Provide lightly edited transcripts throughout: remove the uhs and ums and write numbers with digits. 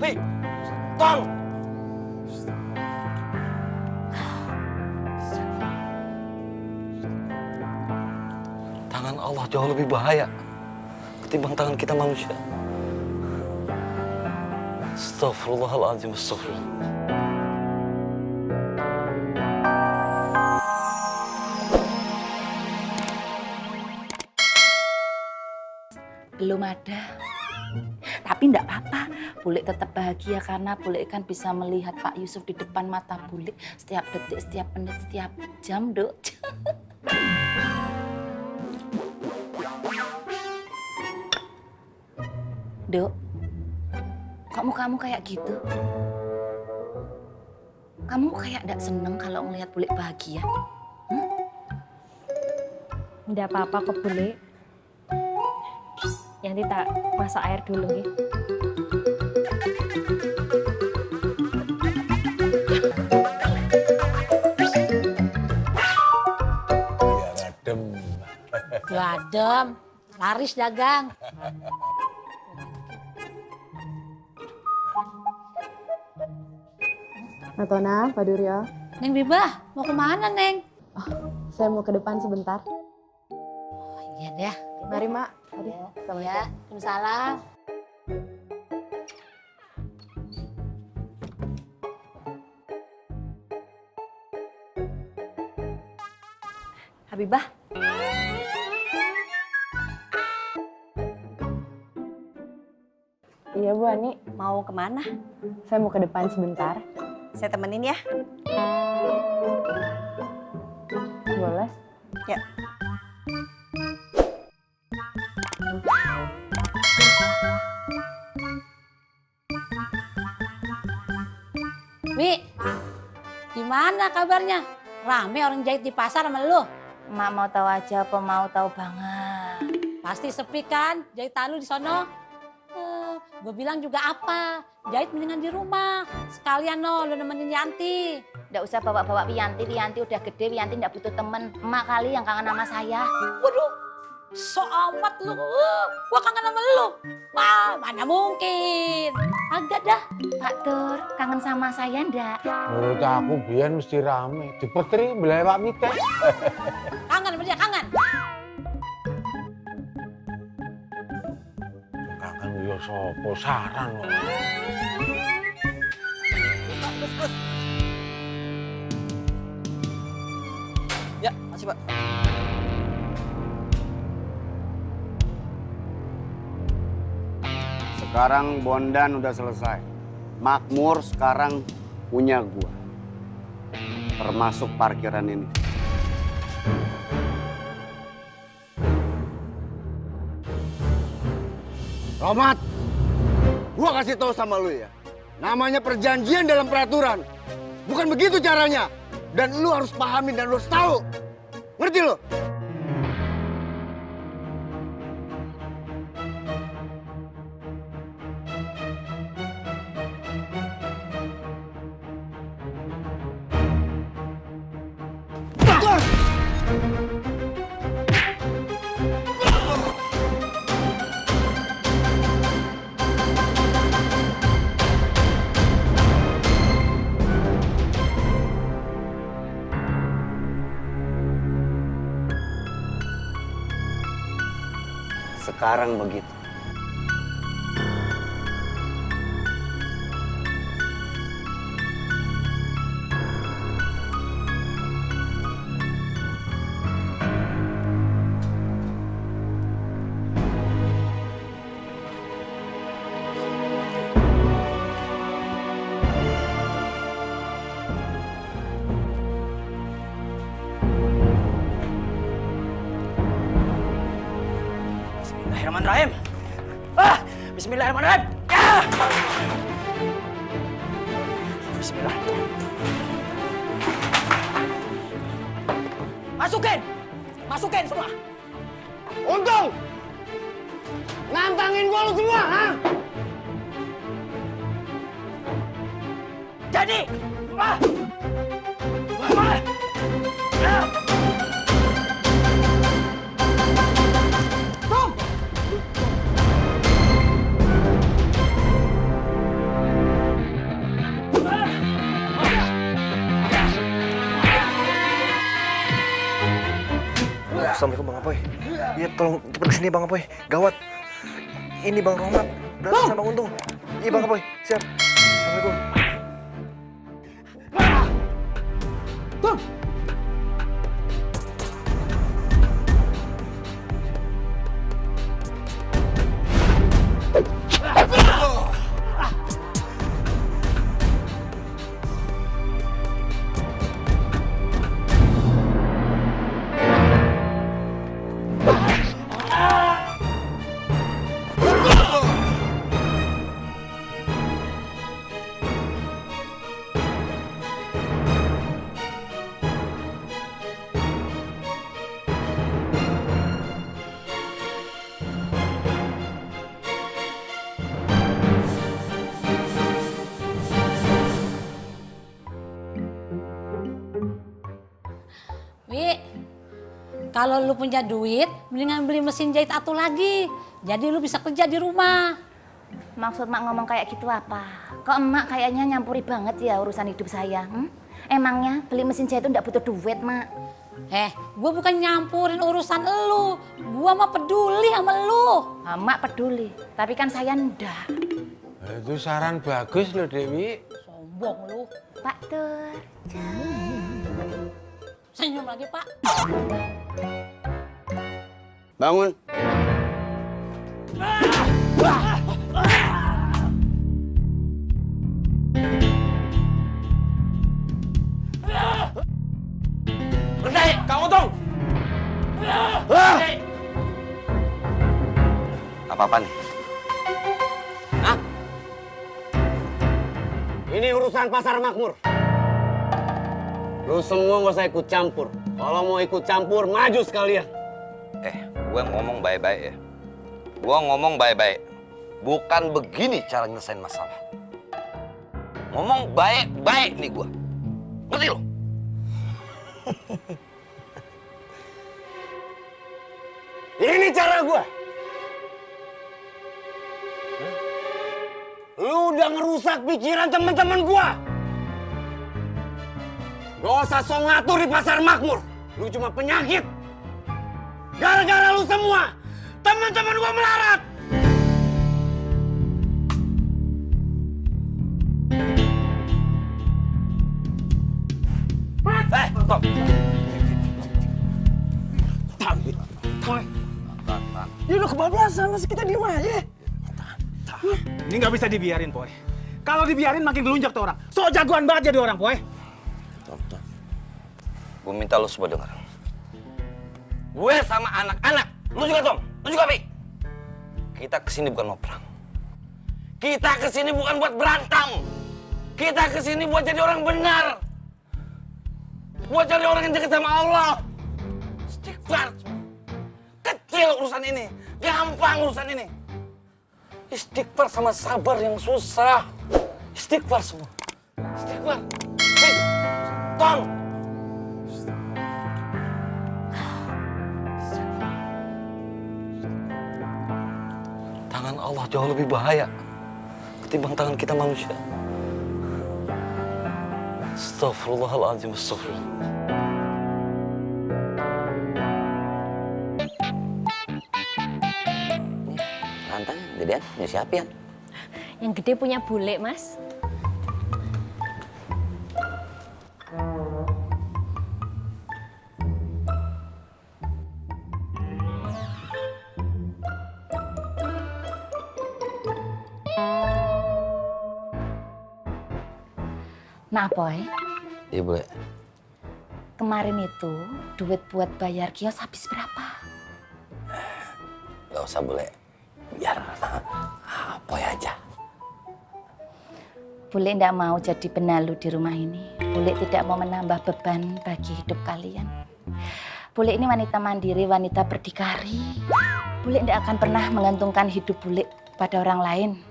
Fi, tong! Tangan Allah jauh lebih bahaya ketimbang tangan kita manusia. Astaghfirullahaladzim, astagfirullah. Belum ada. Tapi enggak apa-apa, Bulik tetap bahagia karena Bulik kan bisa melihat Pak Yusuf di depan mata Bulik setiap detik, setiap menit, setiap jam, Dok. Dok, kok mukamu kayak gitu? Kamu kayak enggak seneng kalau ngelihat Bulik bahagia? Enggak apa-apa kok, Bulik. Yanti tak masak air dulu nih. Biar adem. Ya adem, laris dagang. Natona, Pak Duryo. Neng Bibah, mau kemana Neng? Saya mau ke depan sebentar. Oh, iya deh. Mari, Mak. Tadi. Ya, Waalaikumsalam. Habibah, Iya, Bu Ani. mau kemana? Saya mau ke depan sebentar. Saya temenin ya. Boleh? Ya. Wi, gimana kabarnya? Rame orang jahit di pasar sama lu? Mak mau tahu aja apa mau tahu banget? Pasti sepi kan jahitan lu di sono? Gue bilang juga apa? Jahit mendingan di rumah. Sekalian no, lu nemenin Yanti. Nggak usah bawa-bawa Wiyanti, Wiyanti udah gede, Wiyanti nggak butuh temen. Emak kali yang kangen sama saya. Waduh, so amat lu. Gua kangen sama lu. Wah, mana mungkin. Agak dah. Pak Tur, kangen sama saya ndak? Menurut aku biar mesti rame. Dipetri belah Pak Mites. Kangen sama dia, kangen. Kangen yo sopo saran kok. Ya, makasih Pak. Sekarang Bondan udah selesai. Makmur sekarang punya gua. Termasuk parkiran ini. Romat, gua kasih tahu sama lu ya. Namanya perjanjian dalam peraturan. Bukan begitu caranya. Dan lu harus pahamin dan lu harus tahu. Ngerti lu? Sekarang begitu. Bismillahirrahmanirrahim. Bismillahirrahmanirrahim. Ya! Bismillah. Masukin semua. Untung! Nantangin gua lu semua, ha? Jadi. Ah! Ah! Ah! Apoy. Iya, tolong cepet kesini Bang Apoy. Gawat. Ini Bang Rohmat. Berantem sama Bang Untung. Iya Bang Apoy, siap. Assalamualaikum. Wi, kalau lu punya duit, mendingan beli mesin jahit atu lagi. Jadi lu bisa kerja di rumah. Maksud mak ngomong kayak gitu apa? Kok emak kayaknya nyampuri banget ya urusan hidup saya? Emangnya beli mesin jahit itu nggak butuh duit, mak? Gue bukan nyampurin urusan elu. Gue mah peduli sama lu. Mak peduli, tapi kan saya ndak. Itu saran bagus loh Dewi. Sombong lu. Pak Tur. Senyum lagi, Pak. Bangun. Berhenti, Kang Untung! Apa-apa nih? Hah? Ini urusan pasar makmur. Lu semua nggak usah ikut campur. Kalau mau ikut campur, maju sekalian. Gue ngomong baik-baik ya. Gue ngomong baik-baik. Bukan begini cara nyelesain masalah. Ngomong baik-baik nih gue. Ngerti lo? Ini cara gua. Lu udah ngerusak pikiran teman-teman gua. Gak usah sok ngatur di pasar makmur. Lu cuma penyakit. Gara-gara lu semua, teman-teman gua melarat. Stop. Dia udah kebablasan, masih kita diem aja. Ini nggak bisa dibiarin, Poy. Kalau dibiarin makin gelunjak tuh orang. So jagoan banget jadi orang, Poy. Gue minta lu semua denger. Gue sama anak-anak, lu juga Tom, lu juga Pi. Kita kesini bukan mau perang. Kita kesini bukan buat berantem. Kita kesini buat jadi orang benar. Buat jadi orang yang dekat sama Allah. Istighfar. Kecil urusan ini, gampang urusan ini. Istighfar sama sabar yang susah. Istighfar semua. Istighfar. Pi, Tom. Tangan Allah jauh lebih bahaya ketimbang tangan kita manusia. Astagfirullahaladzim, astagfirullah. Rantang gedean punya siapa ya? Yang gede punya bule, Mas. Nah, Boy, Iya, Bule. kemarin itu duit buat bayar kios habis berapa? Gak usah, Bule. Biar apa aja. Bule tidak mau jadi penalu di rumah ini. Bule tidak mau menambah beban bagi hidup kalian. Bule ini wanita mandiri, wanita berdikari. Bule tidak akan pernah menggantungkan hidup Bule pada orang lain,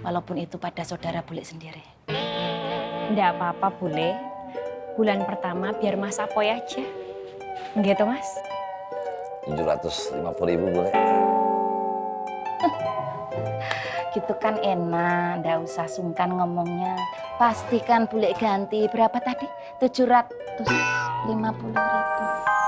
walaupun itu pada saudara Bule sendiri. Nggak apa-apa, Bule. Bulan pertama biar Mas Apoy aja. Gitu, Mas? 750.000, Bule. Gitu kan enak, ndak usah sungkan ngomongnya. Pastikan Bule ganti berapa tadi? 750.000.